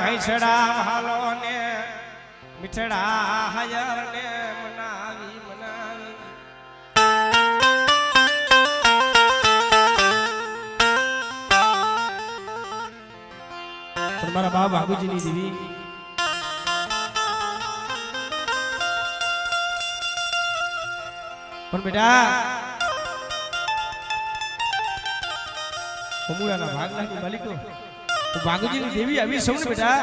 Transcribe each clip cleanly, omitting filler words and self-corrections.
ઘઈસડા હાલો ને મીઠડા હયર ને મનાવી મનાવી પણ મારા બા બાબુજીની દેવી પણ બેટા કમુડાના ભાગલાની માલિકો તો બાગુજીની દેવી આવી સૌ ને બેટા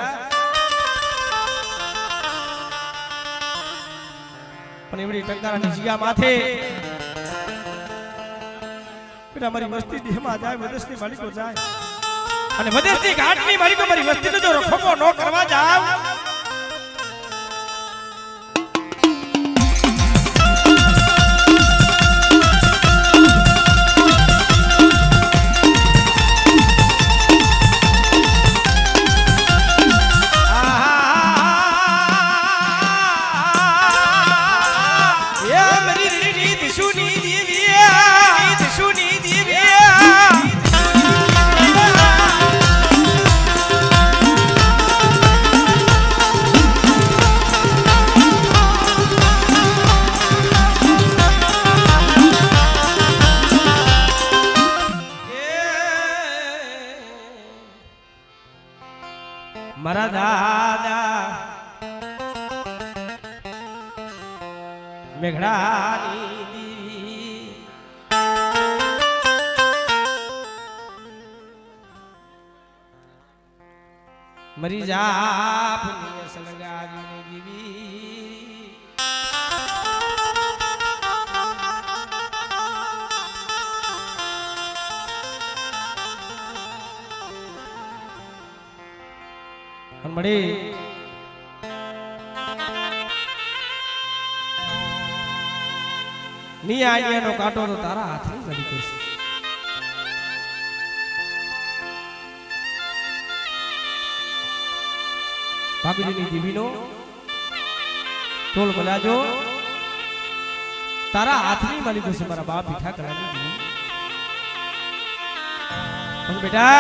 પણ એવડી ટંકારાની જીયા માથે બેટા મારી વસ્તી દેહમાં જાય વદેશની માલિકો જાય અને વદેશની ઘાટની માલિકો મારી વસ્તીનો જો રખોપો ન કરવા જાવ મારા દાદા મેઘડાની દીવી મરી જાપની સલગાવીની દીવી મળી ની આઈયાનો કાંટો તો તારા હાથે લડી કરશે બાપુજીની દેવીનો ટોલ બલાજો તારા હાથની માલિકો છે મારા બાપ પીઠા કરાની દેવી પણ બેટા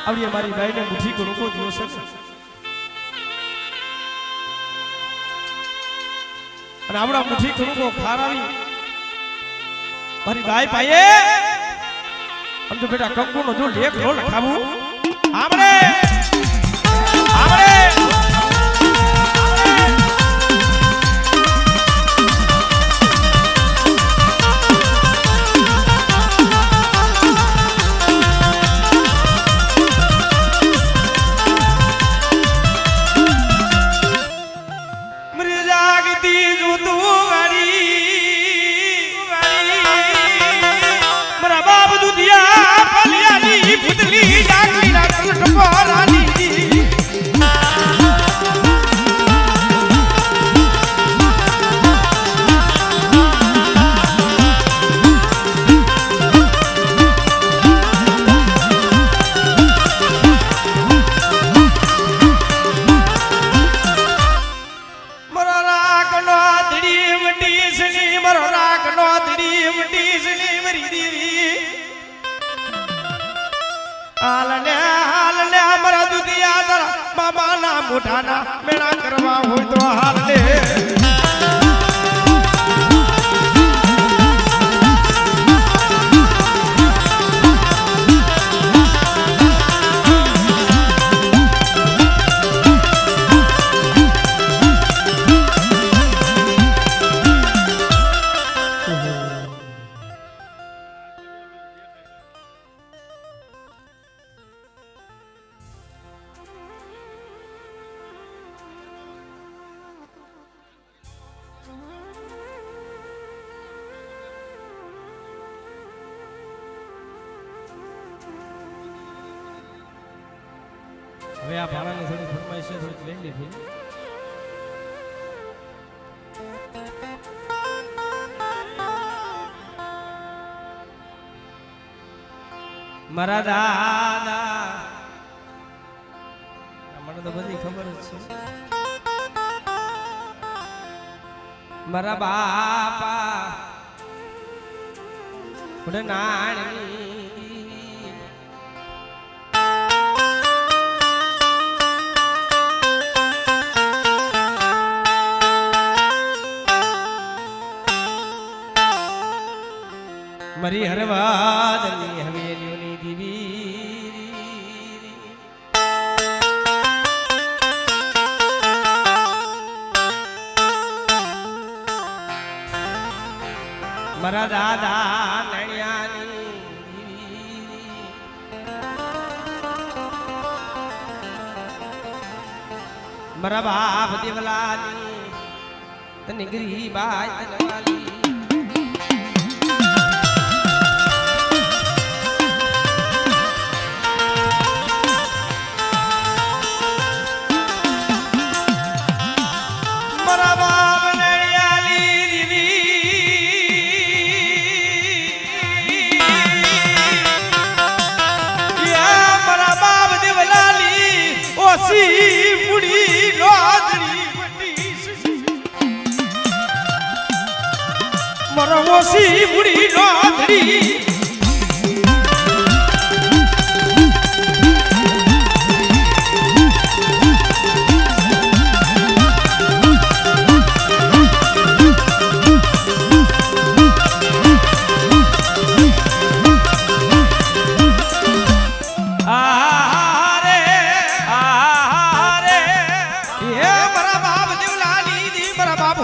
આવડી અમારી ભાઈને મુઠ્ઠી કો રોકો દિયો છે અને આવડા મુઠ્ઠી કો રોકો ખારાવી મારી ભાઈ પાયે સમજો બેટા કંકુ નો જો લેખ નો લખાવું આમણે આમણે મોઢાના મેળા કરવા હોય તો હાલ લે હવે આ ભાડાની થોડી ફરમાઈશ છે થોડી લઈ લીધી મારા દાદા મને તો બધી ખબર જ છે મારા બાપા નાની મારી હરવાદની હવેલીઓની દીવી મારા દાદા નણિયાની મારા બાપ દેવલાની તને ગરીબાઈ તનવાલી મારા બાપ નણિયાલી દીદી યા મારા બાપ દેવલાલી ઓસી મુડી લોદરી મારા ઓસી મુડી લોદરી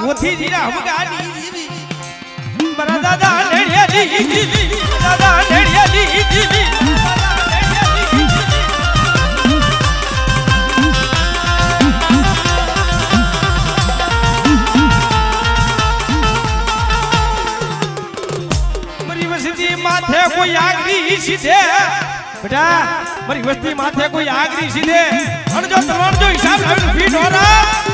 હોથી જીરા હમગાની દીવી મારા દાદા નેડિયાલી દીવી દાદા નેડિયાલી દીવી મારી વસ્તી માથે કોઈ આગરી સીધે બેટા મારી વસ્તી માથે કોઈ આગરી સીધે અણજો ત્રણજો હિસાબ લાવીને ફીટ હોરા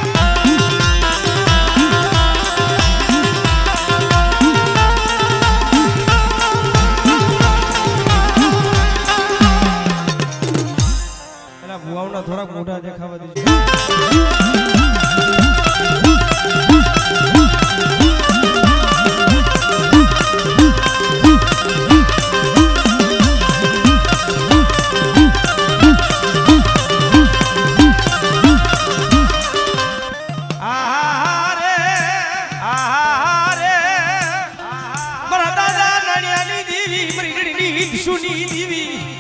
ભુવાઓના થોડાક મોઢા દેખાવા દેજો મારા દાદા નાણિયાની દેવી મારી નડી સુની દેવી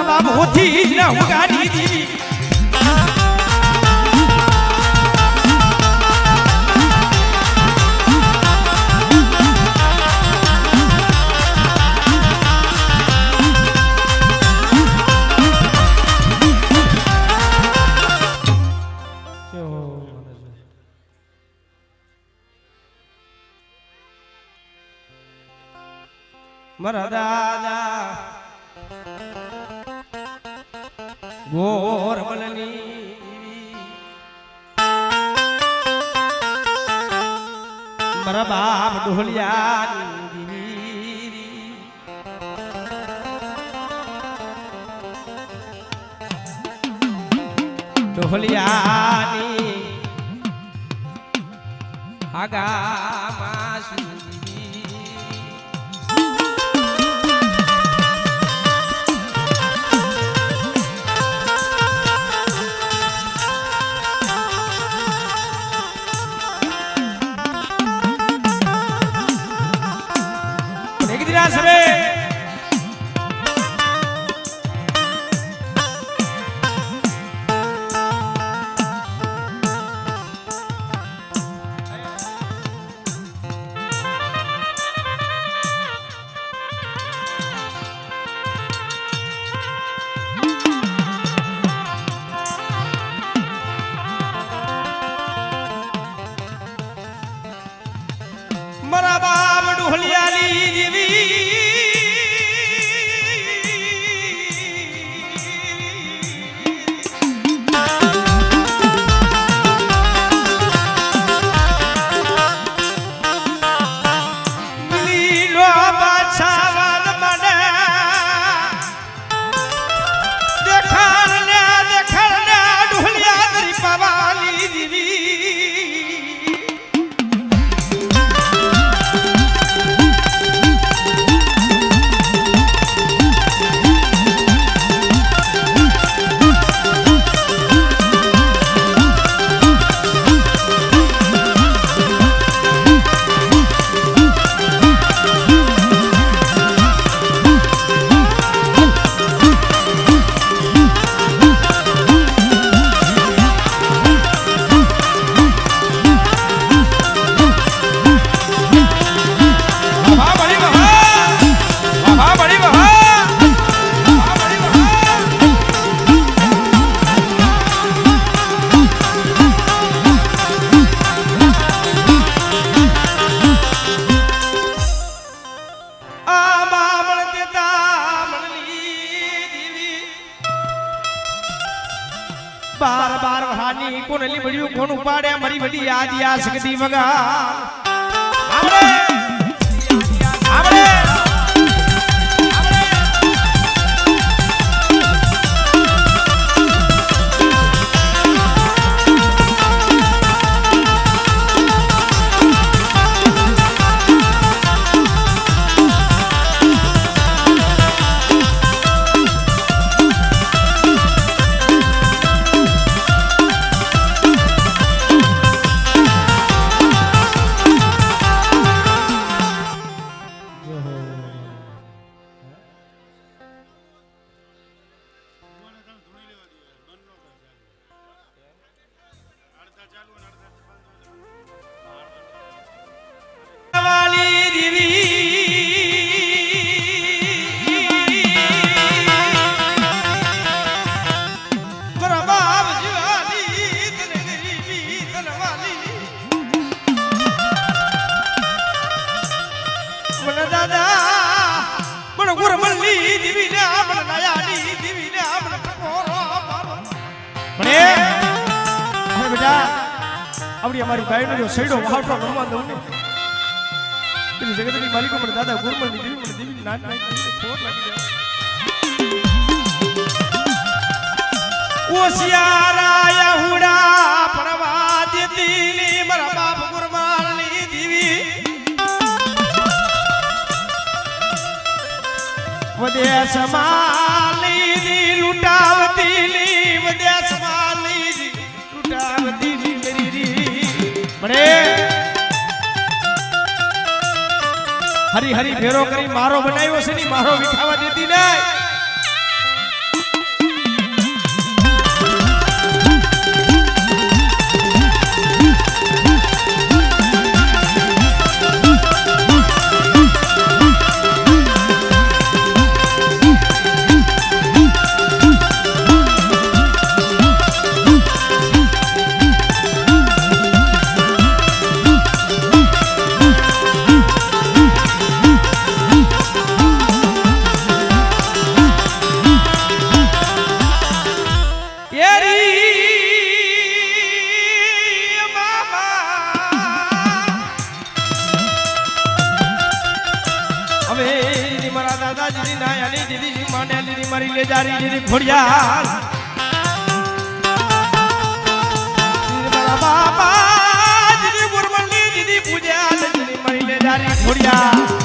બાપ હોથી જ ના ઉગાડી દીધી મારા દાદા ગોર મલની મારા બાપ ઢોલિયાની દીવી ઢોલિયાની આગા માસી સવે બાર બાર વહાની કોનલી મળ્યું કોણ ઉપાડે મારી બધી યાદ યા શક્તિ વગા આપણે આપણે हमारी भाई जो सैडो वाटो रमवा दઉં ને એટલે જગતની માલિકો મને દાદા ગુરમલ ની દેવી મને દેવી નાન નાન ફોટ લાગી જાય ઓસિયારા યહુડા પરવા દેતી ની મારા બાપ ગુરમાલ ની દેવી વદેશ માલી દી લૂટાવતી ની વદેશ માલી દી લૂટાવતી ની મને હરી હરી ફેરો કરી મારો બનાવ્યો છે ની મારો વિખાવા દેતી નહીં મારી લે જારી જીની ખોડિયાર મારા બાપા જીની ગુરમલની જીની પૂજા જીની મારી લે જારી ખોડિયાર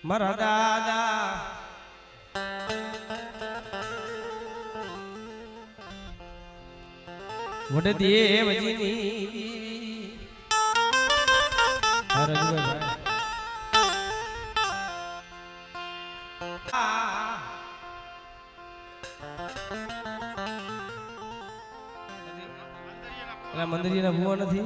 મારા દાદા વડ દેવજીની મંદિરના ભૂવા નથી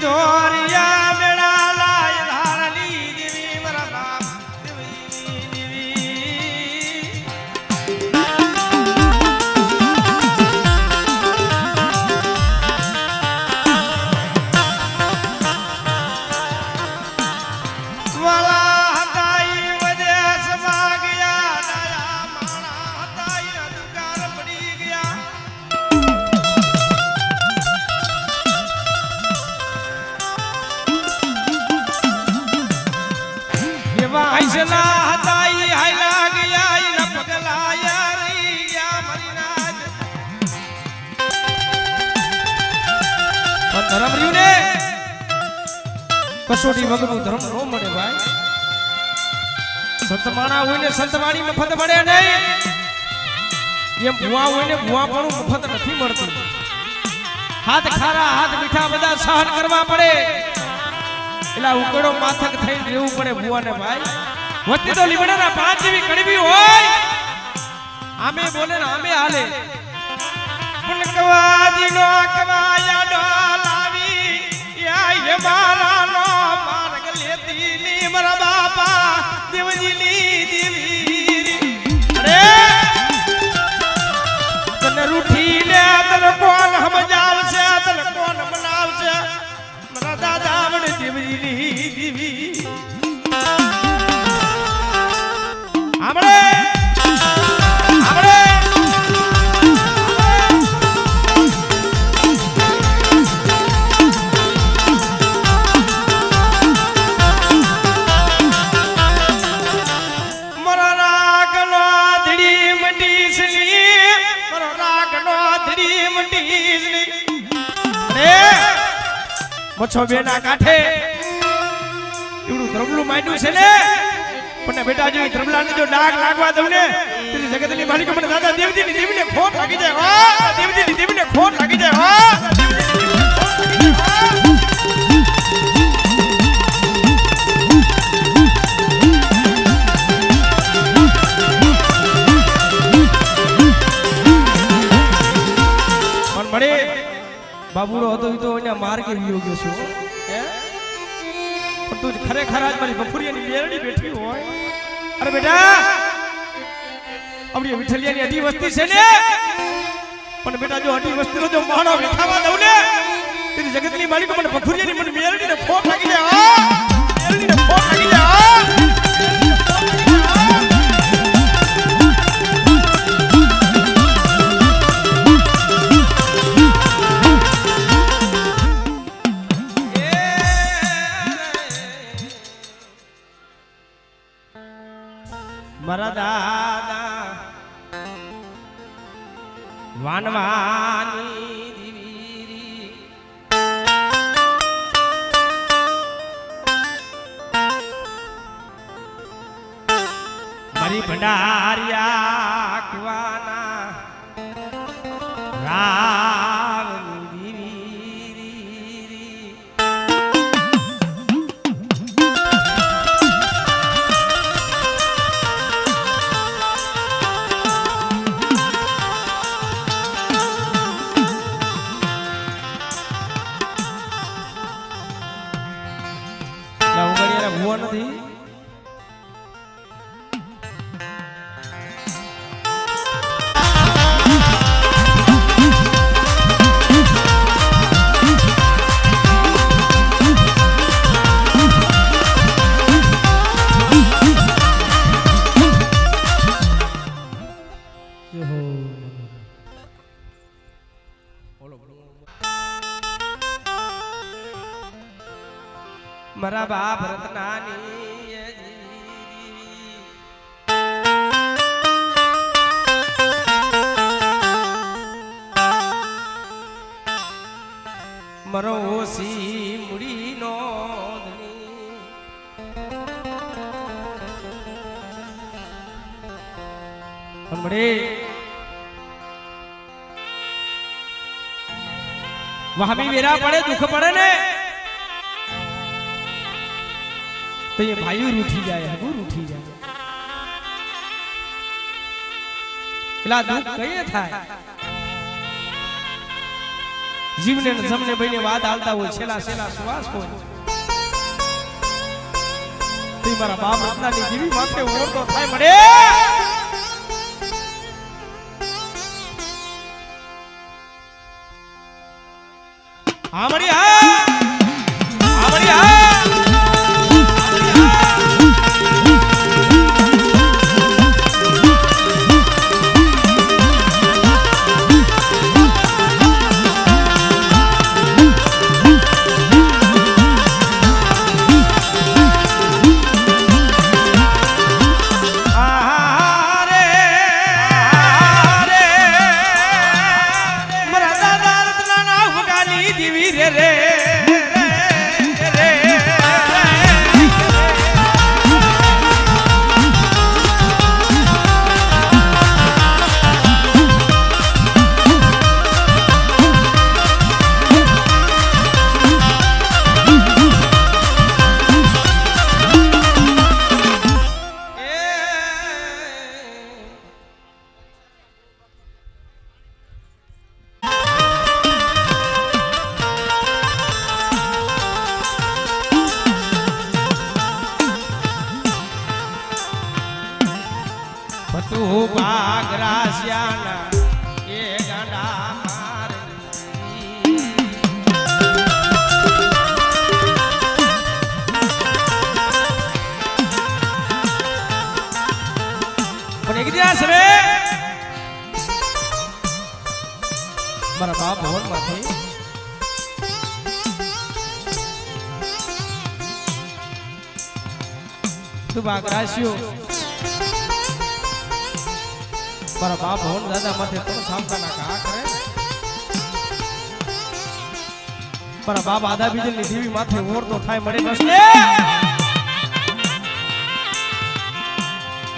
દોરિયા મેળા લાય ધારલી દેવી મારા બાપ દેવી વાલા હતાઈ વદેશ માં ગયા દયા માણા હતાઈ અધિકાર પડી ગયા આઈસલા હતાઈ હાઈલા ગયા ઈના પગલા યારી ગયા મરીનાજ પણ ધર્મ રહ્યું ને કસોટી વગરનું ધર્મ નો મળે ભાઈ સંતમાણા હોય ને સંતવાણી મફત મળે નહીં, એમ ભુવા હોય ને ભુવા પણ મફત નથી મળતું. હાથ ખારા હાથ મીઠા બધા સહન કરવા પડે, એટલે ઉકળો માથક થઈને રહેવું પડે ભુવાને ભાઈ. વચ્ચે તો લીમડાના 5 જેવી કડવી હોય, આમે બોલે ને આમે હાલે. પુનકવાજીનો કવાયાડો લાવી યાય મારાનો માર્ગ લેતી ની મારા બાપા દેવજીની દેવી. અરે તને રૂઠી લે તને કોણ સમજાવશે, તને કોણ મનાવશે, મારા દાદા વડે દેવજીની દેવી. આપણે મચ્છો બેના કાંઠે એવડું ધ્રમલું માંડ્યું છે ને, પણ બેટા જો ધ્રમલાને જો ડાઘ લાગવા દઉં ને તેની જગતની માલિક મને દાદા દેવજીની દેવીને ખોટ લાગી જાય. હા દેવજીની દેવીને ખોટ લાગી જાય. હા પણ મળે બાબુડો હતો એ તો અહીંયા માર્ગે વિયો ગયો છું. પણ તું ખરેખર આજ મારી બફુરિયાની બેરડી બેઠી હોય. અરે બેટા આપણી વિઠલિયાની અઢી વસ્તી છે ને, પણ બેટા જો અઢી વસ્તીનો જો માણો વેઠાવા દઉં ને તેની જગતની માલિક મને બફુરિયાની મને બેરડીને ખોટ લાગી જાય. બેરડીને ખોટ લાગી જાય. મારા દાદા વાનવાની દીવી મારી ભંડારિયા કુવાના રાવની દીવી. ભુવા નથી મારા બાપ રત્નાની મરો ઓસી મુડીનો મળે વાહમી વેરા પડે દુઃખ પડે ને તો એ ભાઈઓ રૂઠી જાય, હગુ રૂઠી જાય. પેલા દુઃખ કઈ થાય જીવને જમને ભાઈને વાત હાલતા હોય, છેલ્લા છેલ્લા શ્વાસ હોય તો મારા બાપ રત્નાની જીવી માથે ઓરતો થાય. મળે હા મળી હા મળી હા રે દાસ્યાના એ ગાંડા મારી પણ એક દિવસ રે મારા બાપ ભવન માંથી તું બાગરાશ્યો મારા બાપ ભવન દાદા માટે તો સામતાના કા કરે મારા બાપ આદા બીજલ ની દેવી માથે ઓર તો થાય મળે બસને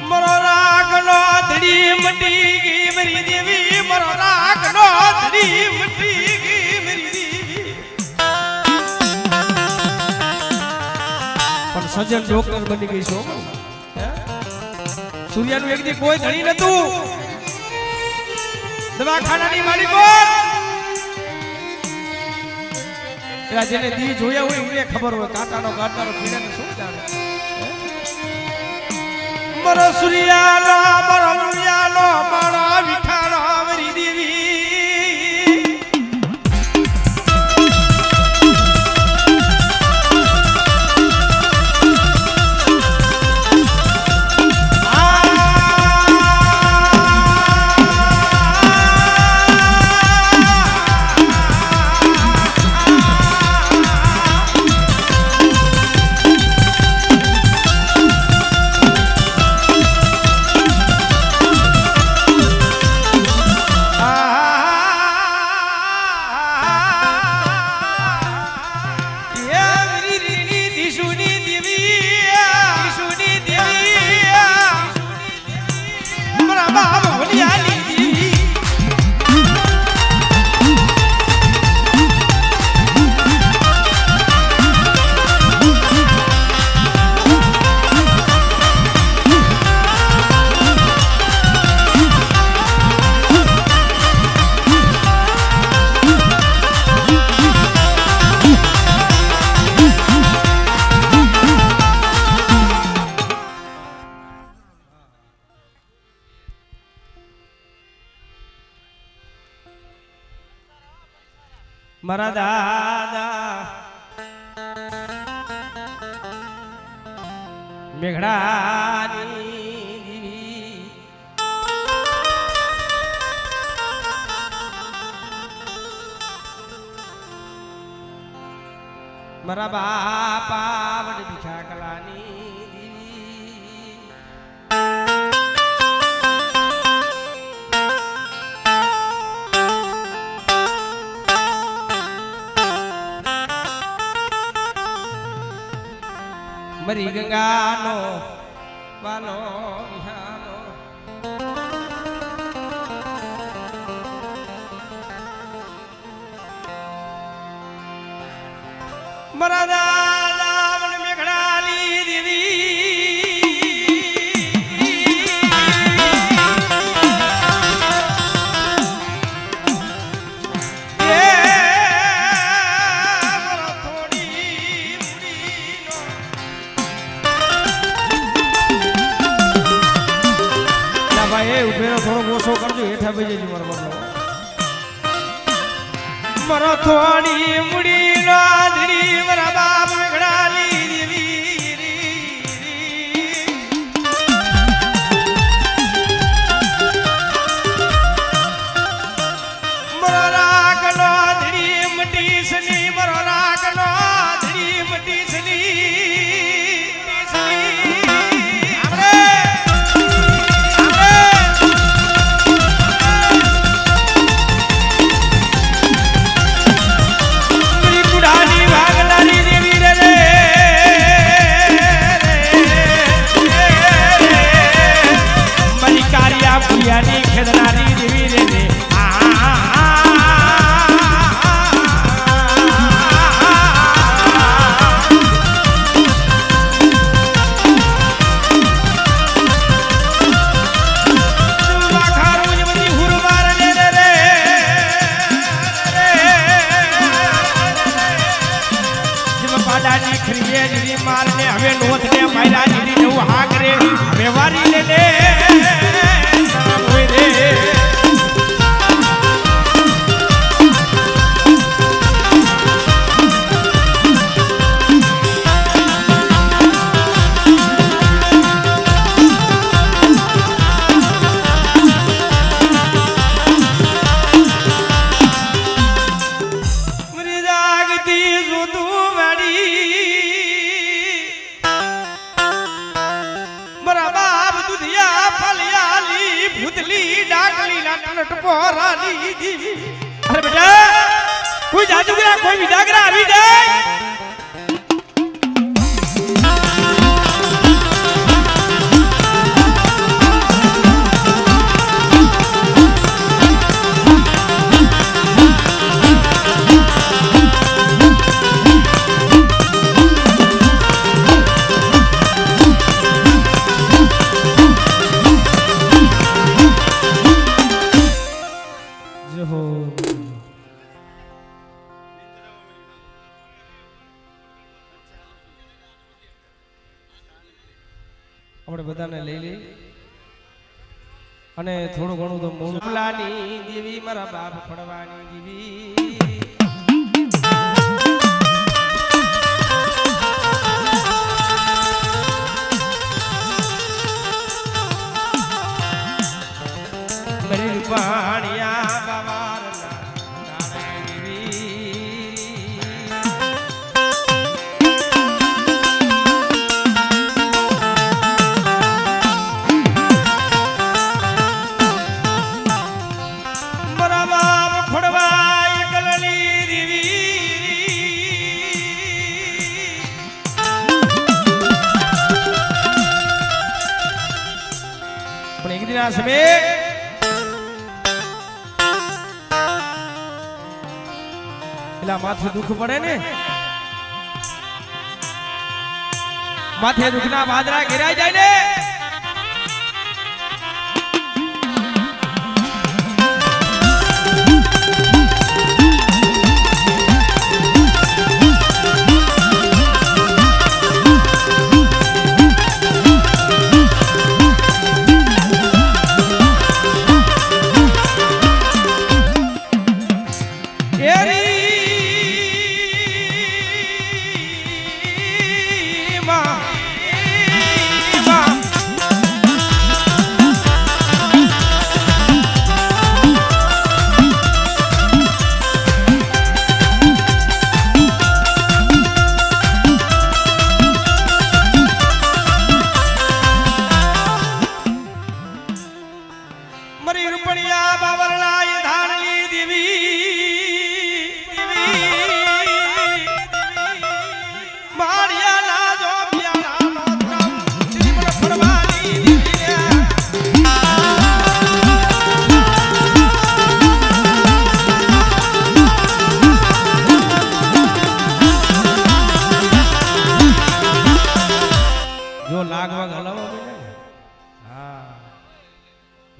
મરો રાગનો ધડી મટી ગઈ મારી દેવી મરો રાગનો ધડી મટી ગઈ મારી દેવી પણ સજન ડોક્ટર બની ગઈ છો સૂર્યાનું એક દી કોઈ ધણી નતું દવાખાનાની માલિકો એલા જેને દી જોયા હોય એને ખબર હોય કાંટાનો કાંટાનો કીડાને શું જાણે મરો સૂર્યાનો મરો સૂર્યાનો મારા વિઠાળો મારી દેવી મારા દાદા મેઘડાની મારા બાપા વડ ભીખા કલાની મરી ગંગાનો વાલો વિહાનો મારા દાદા મને મેઘડાની દીદી ઉભેરો થોડો ઓછો કરજો હેઠા બેસી જજો મારો બાપલો મારો થોડી મુડી લાદડી મારા બાપ મેઘડાની દેવી મારો રાગનો ધડી મટી સની મારો રાગનો ધડી મટી સની ખેદનારી દેવી રે રે મારને હવે નોથ ને માયરા દીદી નવું હાક રે હવે વારી લે લે કનટ પોરાની દીવી અરે બેટા કોઈ જાદુગરા કોઈ વિદાગરા આવી જાય આપણે બધાને લઈ લઈ અને થોડું ઘણું તો મૂળલાની દેવી મારા બાપ ફળવાની દેવી મરી પાણિયા બાવારના નાના દેવી પેલા માથે દુઃખ પડે ને માથે દુઃખના વાદળા ઘેરાઈ જાય ને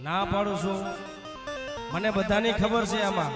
ના પાડું છું મને બધાની ખબર છે આમાં